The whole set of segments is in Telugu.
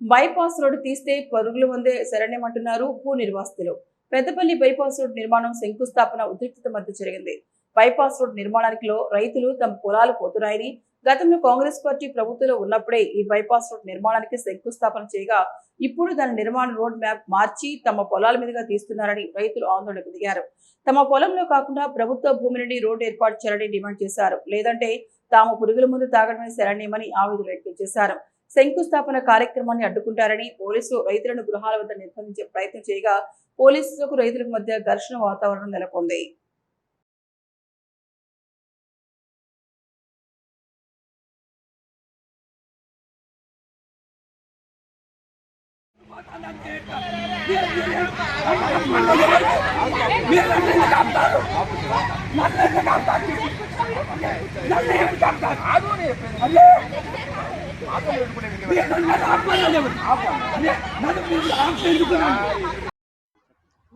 బైపాస్ రోడ్డు తీస్తే పరుగుల ముందే శరణ్యమంటున్నారు భూ నిర్వాసితులు. పెద్దపల్లి బైపాస్ రోడ్ నిర్మాణం శంకుస్థాపన ఉద్రిక్తత మధ్య జరిగింది. బైపాస్ రోడ్ నిర్మాణానికి రైతులు తమ పొలాలు పోతున్నాయని, గతంలో కాంగ్రెస్ పార్టీ ప్రభుత్వంలో ఉన్నప్పుడే ఈ బైపాస్ రోడ్ నిర్మాణానికి శంకుస్థాపన చేయగా, ఇప్పుడు దాని నిర్మాణ రోడ్ మ్యాప్ మార్చి తమ పొలాల మీదుగా తీస్తున్నారని రైతులు ఆందోళనకు దిగారు. తమ పొలంలో కాకుండా ప్రభుత్వ భూమి నుండి రోడ్డు ఏర్పాటు చేయాలని డిమాండ్ చేశారు. లేదంటే తాము పురుగుల ముందు తాగడమే శరణ్యమని ఆవేదన వ్యక్తం చేశారు. శంకుస్థాపన కార్యక్రమాన్ని అడ్డుకుంటారని పోలీసులు రైతులను గృహాల వద్ద నిర్బంధించే ప్రయత్నం చేయగా, పోలీసులకు రైతులకు మధ్య ఘర్షణ వాతావరణం నెలకొంది.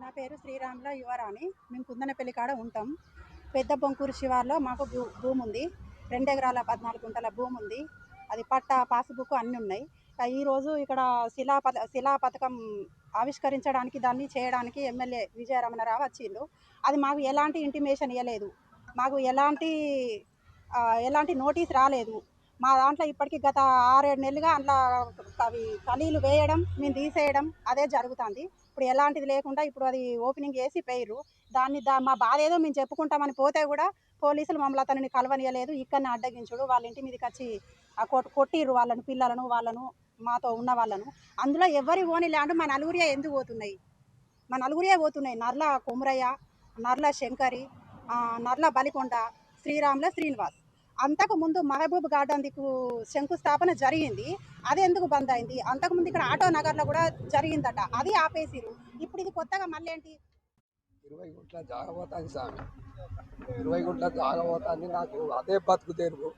నా పేరు శ్రీరాముల యువరాణి. మేము కుందనపల్లి కాడ ఉంటాం. పెద్ద బొంకూరు శివార్లో మాకు భూమి ఉంది. 2 ఎకరాల 14 గుంటల భూమి ఉంది. అది పట్టా పాస్బుక్ అన్నీ ఉన్నాయి. ఈరోజు ఇక్కడ శిలా పథకం ఆవిష్కరించడానికి దాన్ని చేయడానికి ఎమ్మెల్యే విజయరమణరావు వచ్చిండు. అది మాకు ఎలాంటి ఇంటిమేషన్ ఇవ్వలేదు, మాకు ఎలాంటి నోటీస్ రాలేదు. మా దాంట్లో ఇప్పటికీ గత 6-7 నెలలుగా అందులో అవి ఖాళీలు వేయడం, మేము తీసేయడం అదే జరుగుతుంది. ఇప్పుడు ఎలాంటిది లేకుండా ఇప్పుడు అది ఓపెనింగ్ చేసి పోయిర్రు. మా బాధ ఏదో మేము చెప్పుకుంటామని పోతే కూడా పోలీసులు మమ్మల్ని అతనిని కలవనియలేదు. ఇక్కడనే అడ్డగించుడు, వాళ్ళ ఇంటి మీదకి వచ్చి కొట్టిర్రు వాళ్ళను, పిల్లలను, వాళ్ళను, మాతో ఉన్న వాళ్ళను. అందులో ఎవరి ఓని ల్యాండ్ మా నలుగురియే ఎందుకు పోతున్నాయి? మా నలుగురియే పోతున్నాయి. నర్ల కొమరయ్య, నర్ల శంకరి, నర్ల బలికొండ, శ్రీరాముల శ్రీనివాస్. అంతకుముందు మహబూబ్ గార్డెన్ దిక్కు శంకుస్థాపన జరిగింది, అది ఎందుకు బంద్ అయింది? అంతకుముందు ఇక్కడ ఆటో నగర్లో కూడా జరిగిందట, అది ఆపేసిరు. ఇప్పుడు ఇది కొత్తగా మళ్ళీ ఏంటి? 20 గుంట్ల జాగపోతాను స్వామి, 20 గుంట్ల జాగపోతాన్ని నాకు అదే బతుకు తెరువు.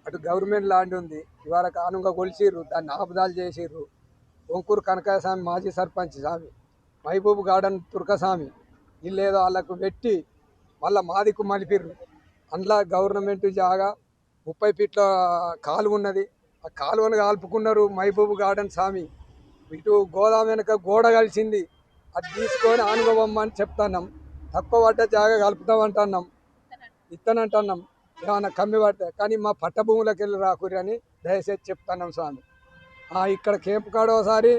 అటు గవర్నమెంట్ ల్యాండ్ ఉంది, ఇవాళ కానుగా కొలిసిర్రు, దాన్ని ఆపుదాలు చేసిర్రు. ఒంకూరు కనకాయ స్వామి మాజీ సర్పంచ్ స్వామి, మహబూబ్ గార్డెన్ తుర్కస్వామి, వీళ్ళేదో వాళ్ళకు పెట్టి మళ్ళీ మాదికు మలిపిర్రు. అందులో గవర్నమెంట్ జాగా 30 ఫీట్ల కాలువ ఉన్నది, ఆ కాలువను కాల్పుకున్నారు మహబూబ్ గార్డెన్ స్వామి. ఇటు గోదాం వెనక గోడ కలిసింది, అది తీసుకొని ఆనుకోవమ్మని చెప్తున్నాం. తక్కువ పడ్డ జాగా కలుపుతామంటున్నాం, ఇత్తనంటున్నాం, ఏమన్నా కమ్మి పడితే. కానీ మా పట్టభూములకు వెళ్ళి రాకూరి అని దయచేసి చెప్తున్నాం స్వామి. ఇక్కడ కేంపు కాడ ఒకసారి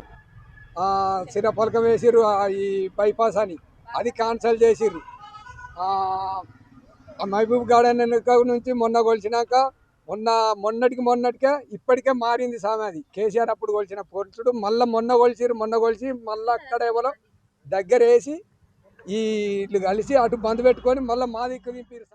చిన్న పలకం వేసిర్రు, ఈ బైపాస్ అని, అది క్యాన్సల్ చేసిర్రు. మహబూబ్ గార్డెన్ నుంచి మొన్న కొలిచినాక మొన్నటికే ఇప్పటికే మారింది స్వామి. అది కేసీఆర్ అప్పుడు కొలిచిన పోల్చుడు మళ్ళీ మొన్న కొలిచి మళ్ళీ అక్కడ ఎవరో దగ్గర వేసి వీళ్ళు కలిసి అటు బంద్ పెట్టుకొని మళ్ళీ మా దిక్కు దింపారు.